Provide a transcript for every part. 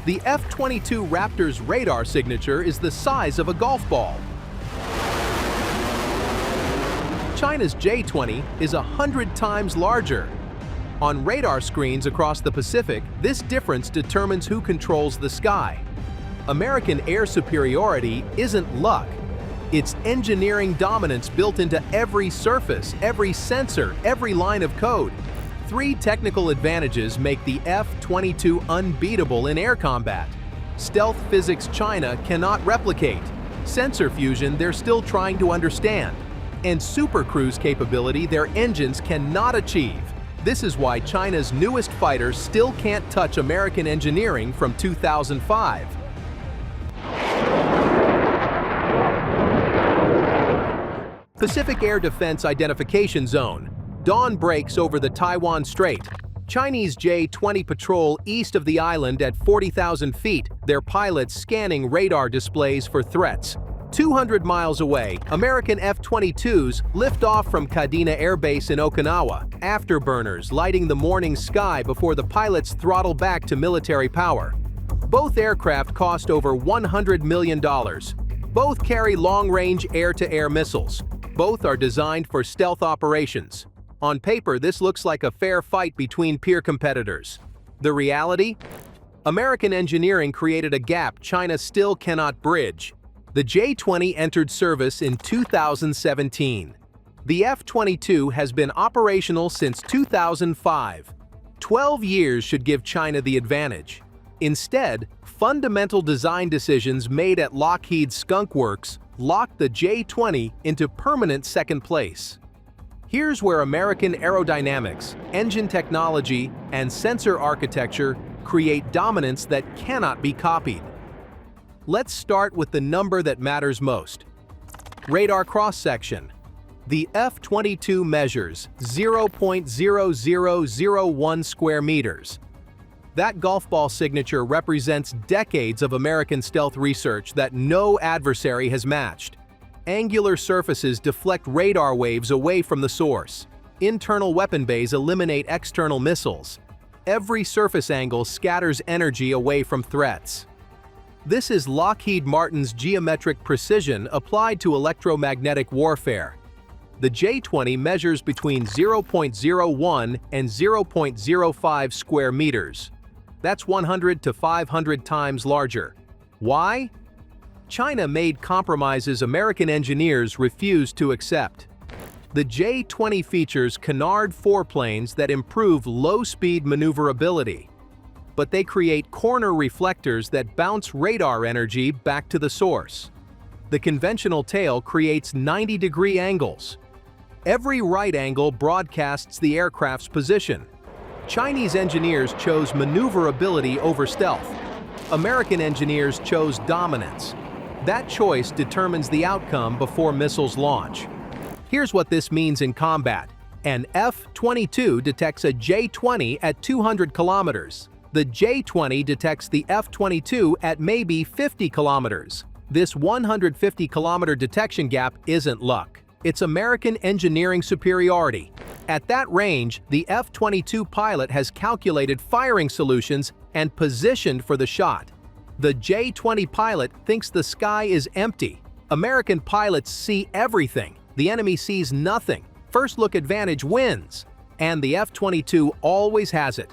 The F-22 Raptor's radar signature is the size of a golf ball. China's J-20 is 100 times larger. On radar screens across the Pacific, this difference determines who controls the sky. American air superiority isn't luck. It's engineering dominance built into every surface, every sensor, every line of code. 3 technical advantages make the F-22 unbeatable in air combat. Stealth physics China cannot replicate. Sensor fusion they're still trying to understand. And supercruise capability their engines cannot achieve. This is why China's newest fighter still can't touch American engineering from 2005. Pacific Air Defense Identification Zone. Dawn breaks over the Taiwan Strait. Chinese J-20 patrol east of the island at 40,000 feet, their pilots scanning radar displays for threats. 200 miles away, American F-22s lift off from Kadena Air Base in Okinawa, afterburners lighting the morning sky before the pilots throttle back to military power. Both aircraft cost over $100 million. Both carry long-range air-to-air missiles. Both are designed for stealth operations. On paper, this looks like a fair fight between peer competitors. The reality? American engineering created a gap China still cannot bridge. The J-20 entered service in 2017. The F-22 has been operational since 2005. 12 years should give China the advantage. Instead, fundamental design decisions made at Lockheed's Skunk works locked the J-20 into permanent second place. Here's where American aerodynamics, engine technology, and sensor architecture create dominance that cannot be copied. Let's start with the number that matters most. Radar cross-section. The F-22 measures 0.0001 square meters. That golf ball signature represents decades of American stealth research that no adversary has matched. Angular surfaces deflect radar waves away from the source. Internal weapon bays eliminate external missiles. Every surface angle scatters energy away from threats. This is Lockheed Martin's geometric precision applied to electromagnetic warfare. The J-20 measures between 0.01 and 0.05 square meters. That's 100 to 500 times larger. Why? China made compromises American engineers refused to accept. The J-20 features canard foreplanes that improve low-speed maneuverability. But they create corner reflectors that bounce radar energy back to the source. The conventional tail creates 90-degree angles. Every right angle broadcasts the aircraft's position. Chinese engineers chose maneuverability over stealth. American engineers chose dominance. That choice determines the outcome before missiles launch. Here's what this means in combat. An F-22 detects a J-20 at 200 kilometers. The J-20 detects the F-22 at maybe 50 kilometers. This 150-kilometer detection gap isn't luck. It's American engineering superiority. At that range, the F-22 pilot has calculated firing solutions and positioned for the shot. The J-20 pilot thinks the sky is empty. American pilots see everything. The enemy sees nothing. First look advantage wins. And the F-22 always has it.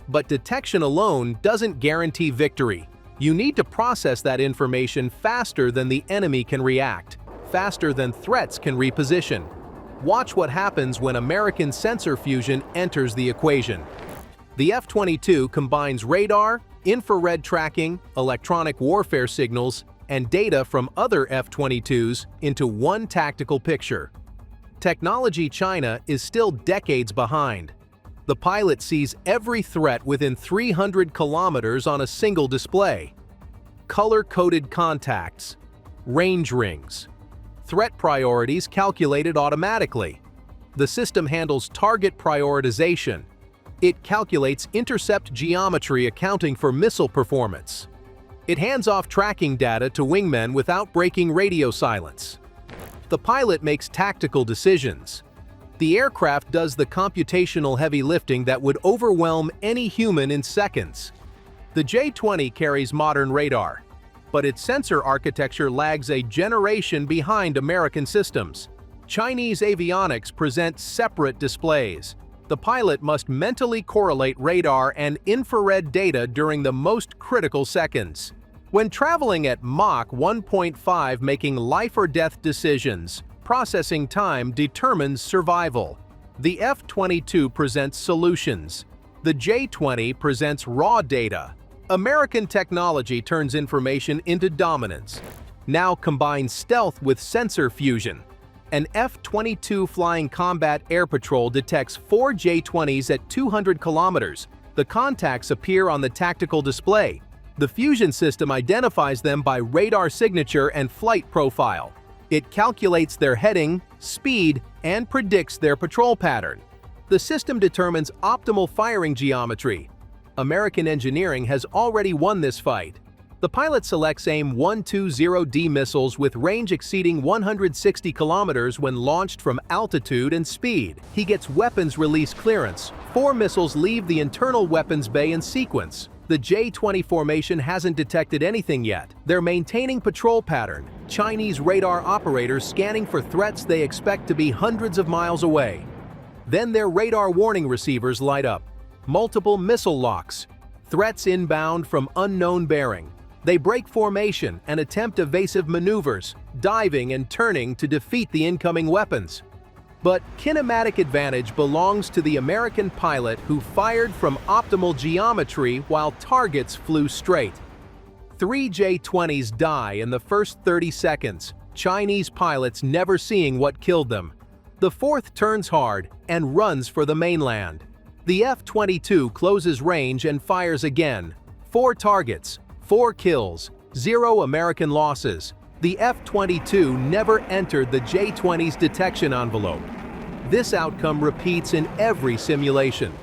But detection alone doesn't guarantee victory. You need to process that information faster than the enemy can react, faster than threats can reposition. Watch what happens when American sensor fusion enters the equation. The F-22 combines radar, infrared tracking, electronic warfare signals, and data from other F-22s into one tactical picture. Technology China is still decades behind. The pilot sees every threat within 300 kilometers on a single display. Color-coded contacts, range rings, threat priorities calculated automatically. The system handles target prioritization. It calculates intercept geometry accounting for missile performance. It hands off tracking data to wingmen without breaking radio silence. The pilot makes tactical decisions. The aircraft does the computational heavy lifting that would overwhelm any human in seconds. The J-20 carries modern radar, but its sensor architecture lags a generation behind American systems. Chinese avionics presents separate displays. The pilot must mentally correlate radar and infrared data during the most critical seconds. When traveling at Mach 1.5 making life-or-death decisions, processing time determines survival. The F-22 presents solutions. The J-20 presents raw data. American technology turns information into dominance. Now combine stealth with sensor fusion. An F-22 Flying Combat Air Patrol detects 4 J-20s at 200 kilometers. The contacts appear on the tactical display. The fusion system identifies them by radar signature and flight profile. It calculates their heading, speed, and predicts their patrol pattern. The system determines optimal firing geometry. American engineering has already won this fight. The pilot selects AIM-120D missiles with range exceeding 160 kilometers when launched from altitude and speed. He gets weapons release clearance. 4 missiles leave the internal weapons bay in sequence. The J-20 formation hasn't detected anything yet. They're maintaining patrol pattern. Chinese radar operators scanning for threats they expect to be hundreds of miles away. Then their radar warning receivers light up. Multiple missile locks. Threats inbound from unknown bearing. They break formation and attempt evasive maneuvers, diving and turning to defeat the incoming weapons. But kinematic advantage belongs to the American pilot who fired from optimal geometry while targets flew straight. 3 J-20s die in the first 30 seconds, Chinese pilots never seeing what killed them. The 4th turns hard and runs for the mainland. The F-22 closes range and fires again. 4 targets, 4 kills, 0 American losses. The F-22 never entered the J-20's detection envelope. This outcome repeats in every simulation.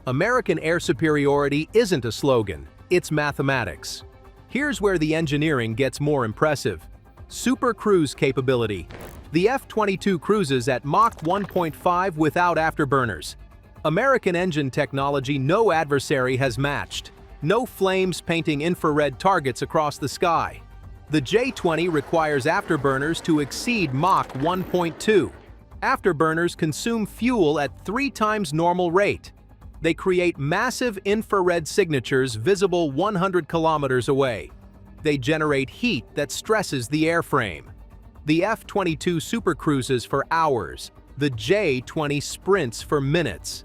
American air superiority isn't a slogan, it's mathematics. Here's where the engineering gets more impressive. Supercruise capability. The F-22 cruises at Mach 1.5 without afterburners. American engine technology no adversary has matched. No flames painting infrared targets across the sky. The J-20 requires afterburners to exceed Mach 1.2. Afterburners consume fuel at 3 times normal rate. They create massive infrared signatures visible 100 kilometers away. They generate heat that stresses the airframe. The F-22 supercruises for hours. The J-20 sprints for minutes.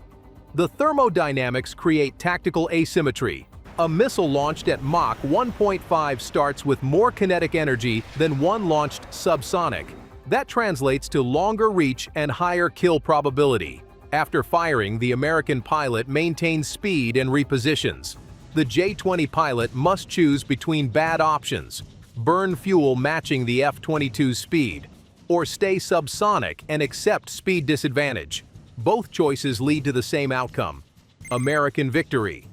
The thermodynamics create tactical asymmetry. A missile launched at Mach 1.5 starts with more kinetic energy than one launched subsonic. That translates to longer reach and higher kill probability. After firing, the American pilot maintains speed and repositions. The J-20 pilot must choose between bad options: burn fuel matching the F-22's speed, or stay subsonic and accept speed disadvantage. Both choices lead to the same outcome: American victory.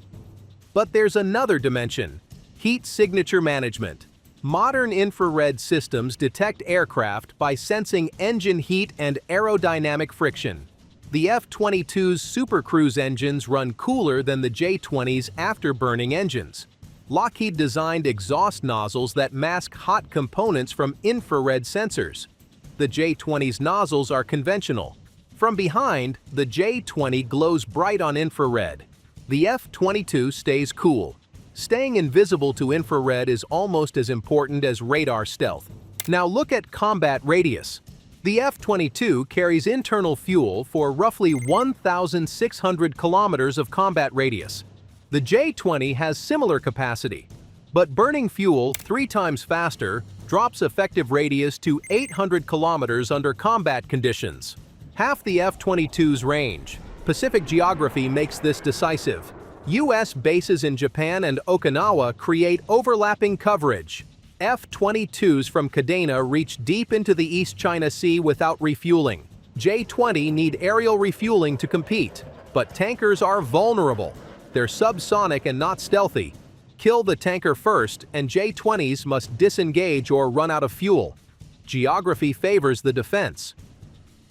But there's another dimension: heat signature management. Modern infrared systems detect aircraft by sensing engine heat and aerodynamic friction. The F-22's supercruise engines run cooler than the J-20's afterburning engines. Lockheed designed exhaust nozzles that mask hot components from infrared sensors. The J-20's nozzles are conventional. From behind, the J-20 glows bright on infrared. The F-22 stays cool. Staying invisible to infrared is almost as important as radar stealth. Now look at combat radius. The F-22 carries internal fuel for roughly 1,600 kilometers of combat radius. The J-20 has similar capacity, but burning fuel 3 times faster drops effective radius to 800 kilometers under combat conditions. Half the F-22's range. Pacific geography makes this decisive. U.S. bases in Japan and Okinawa create overlapping coverage. F-22s from Kadena reach deep into the East China Sea without refueling. J-20 need aerial refueling to compete, but tankers are vulnerable. They're subsonic and not stealthy. Kill the tanker first, and J-20s must disengage or run out of fuel. Geography favors the defense.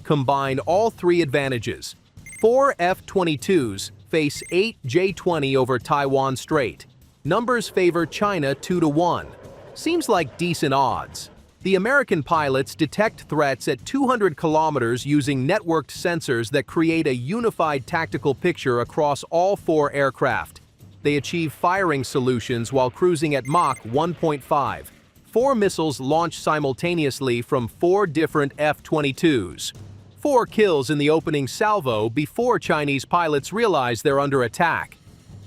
Combine all 3 advantages. 4 F-22s face 8 J-20 over Taiwan Strait. Numbers favor China 2-1. Seems like decent odds. The American pilots detect threats at 200 kilometers using networked sensors that create a unified tactical picture across all 4 aircraft. They achieve firing solutions while cruising at Mach 1.5. 4 missiles launched simultaneously from 4 different F-22s. 4 kills in the opening salvo before Chinese pilots realize they're under attack.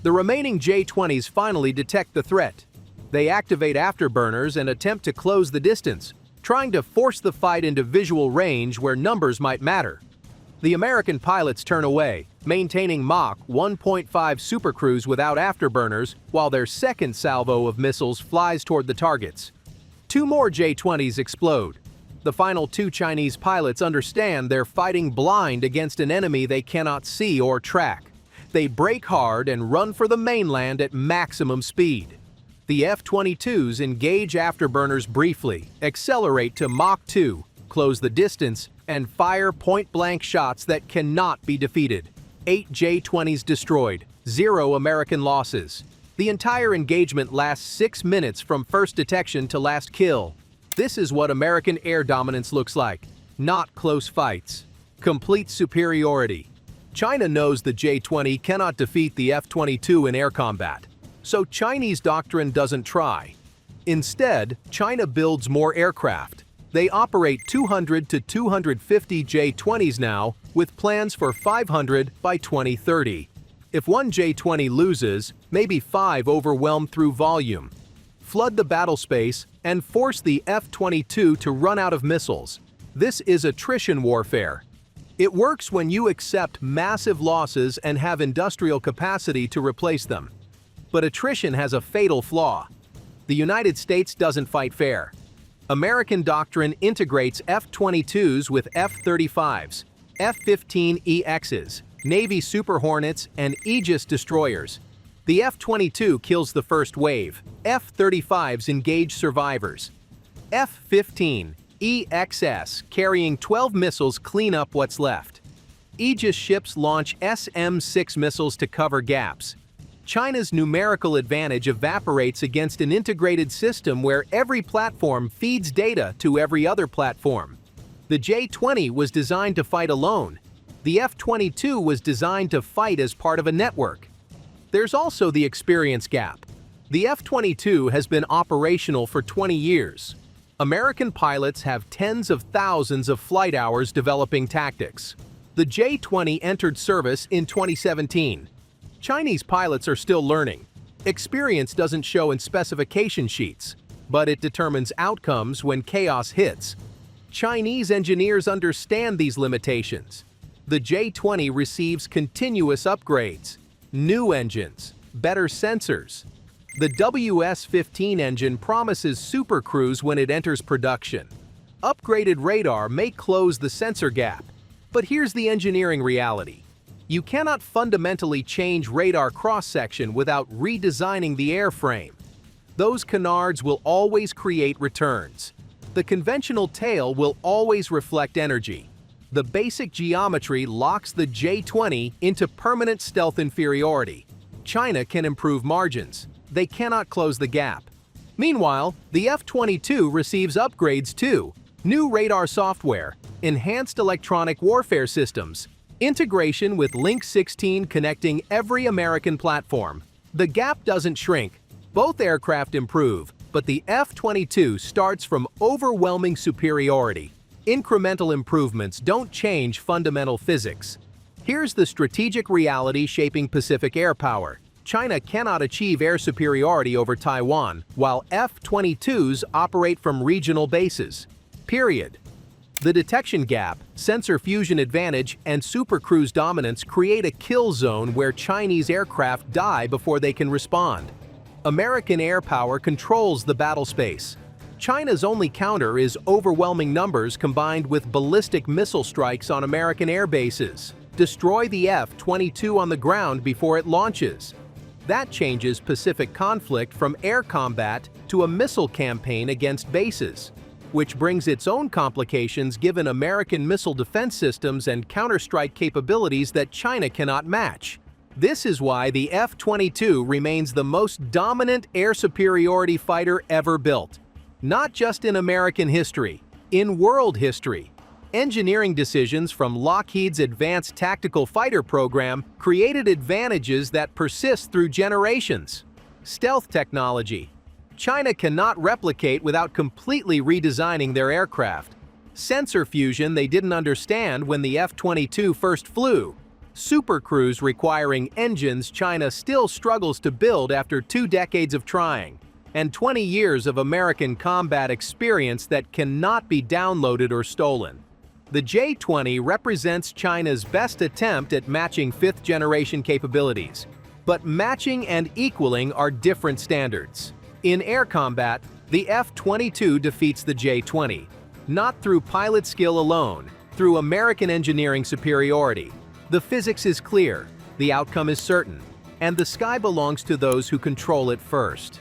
The remaining J-20s finally detect the threat. They activate afterburners and attempt to close the distance, trying to force the fight into visual range where numbers might matter. The American pilots turn away, maintaining Mach 1.5 supercruise without afterburners, while their second salvo of missiles flies toward the targets. 2 more J-20s explode. The final 2 Chinese pilots understand they're fighting blind against an enemy they cannot see or track. They brake hard and run for the mainland at maximum speed. The F-22s engage afterburners briefly, accelerate to Mach 2, close the distance, and fire point-blank shots that cannot be defeated. 8 J-20s destroyed, 0 American losses. The entire engagement lasts 6 minutes from first detection to last kill. This is what American air dominance looks like, not close fights. Complete superiority. China knows the J-20 cannot defeat the F-22 in air combat, so Chinese doctrine doesn't try. Instead, China builds more aircraft. They operate 200 to 250 J-20s now, with plans for 500 by 2030. If one J-20 loses, maybe 5 overwhelmed through volume. Flood the battle space and force the F-22 to run out of missiles. This is attrition warfare. It works when you accept massive losses and have industrial capacity to replace them. But attrition has a fatal flaw. The United States doesn't fight fair. American doctrine integrates F-22s with F-35s, F-15EXs, Navy Super Hornets, and Aegis destroyers. The F-22 kills the first wave. F-35s engage survivors. F-15EXs carrying 12 missiles clean up what's left. Aegis ships launch SM-6 missiles to cover gaps. China's numerical advantage evaporates against an integrated system where every platform feeds data to every other platform. The J-20 was designed to fight alone. The F-22 was designed to fight as part of a network. There's also the experience gap. The F-22 has been operational for 20 years. American pilots have tens of thousands of flight hours developing tactics. The J-20 entered service in 2017. Chinese pilots are still learning. Experience doesn't show in specification sheets, but it determines outcomes when chaos hits. Chinese engineers understand these limitations. The J-20 receives continuous upgrades, new engines, better sensors. The WS-15 engine promises supercruise when it enters production. Upgraded radar may close the sensor gap, but here's the engineering reality. You cannot fundamentally change radar cross-section without redesigning the airframe. Those canards will always create returns. The conventional tail will always reflect energy. The basic geometry locks the J-20 into permanent stealth inferiority. China can improve margins. They cannot close the gap. Meanwhile, the F-22 receives upgrades too. New radar software, enhanced electronic warfare systems, integration with Link 16 connecting every American platform. The gap doesn't shrink. Both aircraft improve, but the F-22 starts from overwhelming superiority. Incremental improvements don't change fundamental physics. Here's the strategic reality shaping Pacific air power. China cannot achieve air superiority over Taiwan, while F-22s operate from regional bases. Period. The detection gap, sensor fusion advantage, and supercruise dominance create a kill zone where Chinese aircraft die before they can respond. American air power controls the battle space. China's only counter is overwhelming numbers combined with ballistic missile strikes on American air bases. Destroy the F-22 on the ground before it launches. That changes Pacific conflict from air combat to a missile campaign against bases, which brings its own complications given American missile defense systems and counterstrike capabilities that China cannot match. This is why the F-22 remains the most dominant air superiority fighter ever built. Not just in American history, in world history. Engineering decisions from Lockheed's Advanced Tactical Fighter program created advantages that persist through generations. Stealth technology. China cannot replicate without completely redesigning their aircraft. Sensor fusion they didn't understand when the F-22 first flew. Supercruise requiring engines China still struggles to build after 2 decades of trying. And 20 years of American combat experience that cannot be downloaded or stolen. The J-20 represents China's best attempt at matching 5th-generation capabilities. But matching and equaling are different standards. In air combat, the F-22 defeats the J-20, not through pilot skill alone, through American engineering superiority. The physics is clear, the outcome is certain, and the sky belongs to those who control it first.